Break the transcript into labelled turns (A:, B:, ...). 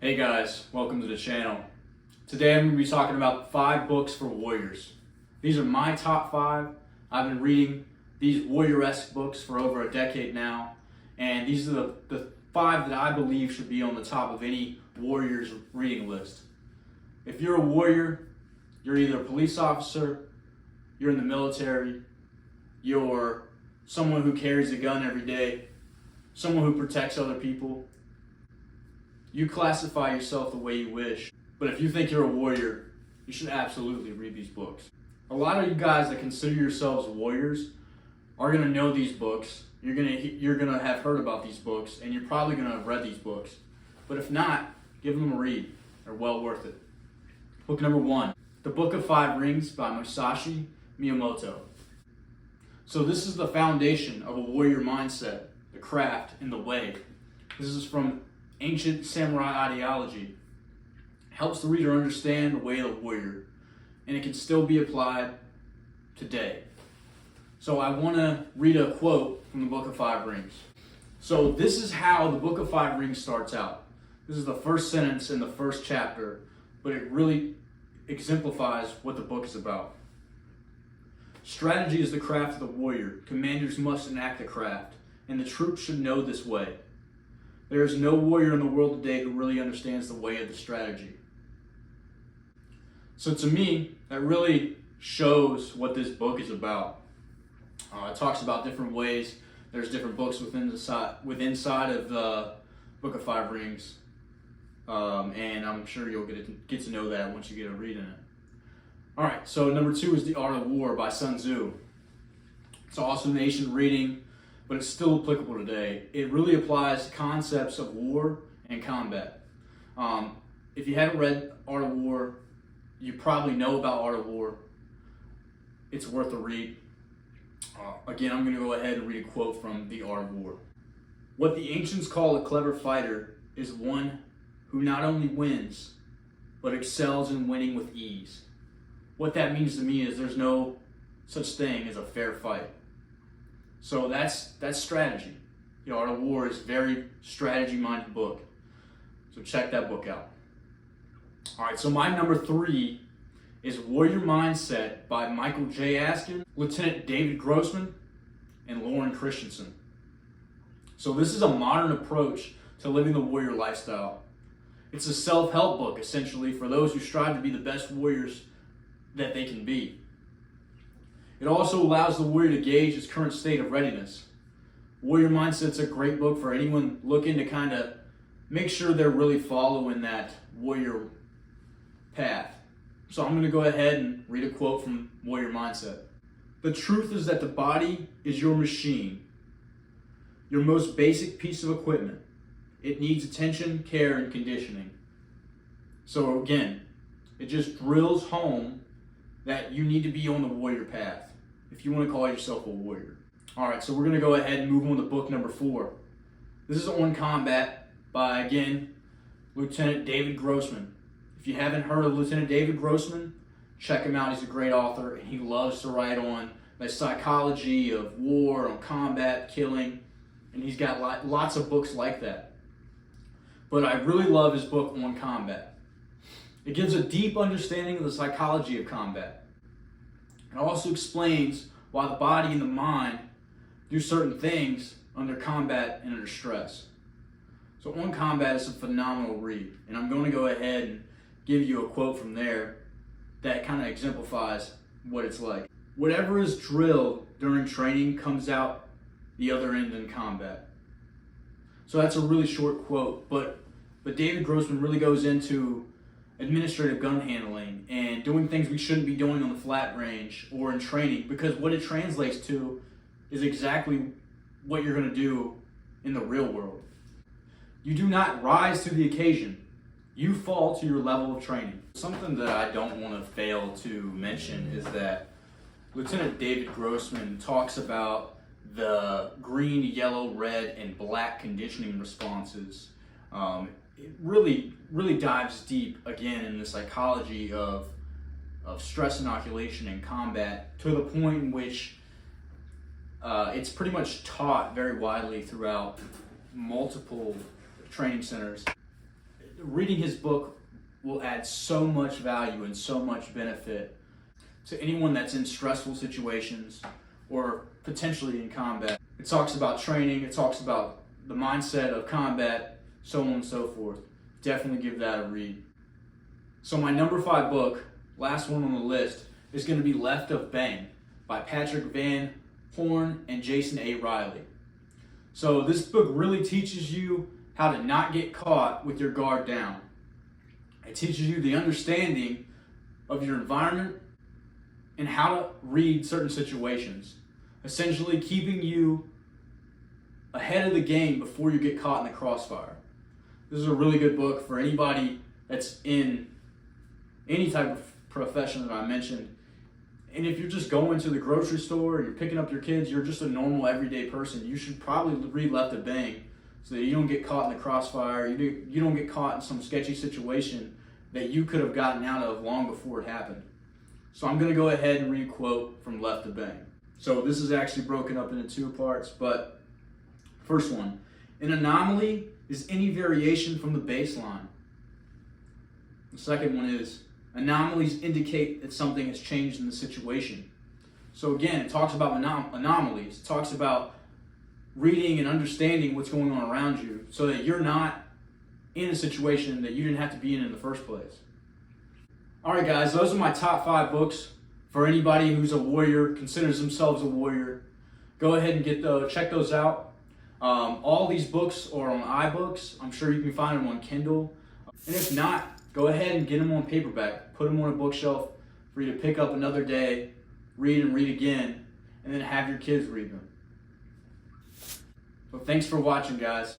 A: Hey guys, welcome to the channel. Today I'm going to be talking about 5 books for warriors. These are my top 5. I've been reading these warrior-esque books for over a decade now, and these are the 5 that I believe should be on the top of any warrior's reading list. If you're a warrior, you're either a police officer, you're in the military, you're someone who carries a gun every day, someone who protects other people. You classify yourself the way you wish, but if you think you're a warrior, you should absolutely read these books. A lot of you guys that consider yourselves warriors are going to know these books. You're going to have heard about these books, and you're probably going to have read these books. But if not, give them a read. They're well worth it. Book number 1, The Book of Five Rings by Musashi Miyamoto. So this is the foundation of a warrior mindset, the craft, and the way. This is from ancient samurai ideology. It helps the reader understand the way of the warrior, and it can still be applied today. So I want to read a quote from the Book of Five Rings. So this is how the Book of Five Rings starts out. This is the first sentence in the first chapter, but it really exemplifies what the book is about. Strategy is the craft of the warrior. Commanders must enact the craft, and the troops should know this way. There is no warrior in the world today who really understands the way of the strategy. So to me, that really shows what this book is about. It talks about different ways. There's different books within inside of the Book of Five Rings, and I'm sure you'll get to know that once you get a read in it. All right, so number 2 is The Art of War by Sun Tzu. It's also an ancient reading, but it's still applicable today. It really applies concepts of war and combat. If you haven't read Art of War, you probably know about Art of War. It's worth a read. Again, I'm going to go ahead and read a quote from The Art of War. What the ancients call a clever fighter is one who not only wins, but excels in winning with ease. What that means to me is there's no such thing as a fair fight. So that's strategy. The Art of War is a very strategy-minded book. So check that book out. All right, so my number 3 is Warrior Mindset by Michael J. Askin, Lieutenant David Grossman, and Lauren Christensen. So this is a modern approach to living the warrior lifestyle. It's a self-help book, essentially, for those who strive to be the best warriors that they can be. It also allows the warrior to gauge his current state of readiness. Warrior Mindset's a great book for anyone looking to kind of make sure they're really following that warrior path. So I'm going to go ahead and read a quote from Warrior Mindset. The truth is that the body is your machine, your most basic piece of equipment. It needs attention, care, and conditioning. So again, it just drills home that you need to be on the warrior path if you want to call yourself a warrior. All right, so we're going to go ahead and move on to book number 4. This is On Combat by, again, Lieutenant David Grossman. If you haven't heard of Lieutenant David Grossman, check him out. He's a great author, and he loves to write on the psychology of war, on combat, killing, and he's got lots of books like that. But I really love his book On Combat. It gives a deep understanding of the psychology of combat. It also explains why the body and the mind do certain things under combat and under stress. So On Combat is a phenomenal read, and I'm going to go ahead and give you a quote from there that kind of exemplifies what it's like. Whatever is drilled during training comes out the other end in combat. So that's a really short quote, but David Grossman really goes into administrative gun handling and doing things we shouldn't be doing on the flat range or in training, because what it translates to is exactly what you're going to do in the real world. You do not rise to the occasion. You fall to your level of training. Something that I don't want to fail to mention is that Lieutenant David Grossman talks about the green, yellow, red, and black conditioning responses. It really dives deep, again, in the psychology of stress inoculation and combat, to the point in which it's pretty much taught very widely throughout multiple training centers. reading his book will add so much value and so much benefit to anyone that's in stressful situations or potentially in combat. It talks about training, it talks about the mindset of combat, so on and so forth. Definitely give that a read. So my number 5 book, last one on the list, is going to be Left of Bang by Patrick Van Horn and Jason A. Riley. So this book really teaches you how to not get caught with your guard down. It teaches you the understanding of your environment and how to read certain situations, essentially keeping you ahead of the game before you get caught in the crossfire. This is a really good book for anybody that's in any type of profession that I mentioned. And if you're just going to the grocery store, you're picking up your kids, you're just a normal everyday person, you should probably read Left of Bang so that you don't get caught in the crossfire, you don't get caught in some sketchy situation that you could have gotten out of long before it happened. So I'm going to go ahead and read a quote from Left of Bang. So this is actually broken up into 2 parts, but first one, an anomaly is any variation from the baseline. The second one is, anomalies indicate that something has changed in the situation. So again, it talks about anomalies. It talks about reading and understanding what's going on around you so that you're not in a situation that you didn't have to be in the first place. All right, guys, those are my top 5 books for anybody who's a warrior, considers themselves a warrior. Go ahead and check those out. All these books are on iBooks. I'm sure you can find them on Kindle. And if not, go ahead and get them on paperback. Put them on a bookshelf for you to pick up another day, read and read again, and then have your kids read them. So thanks for watching, guys.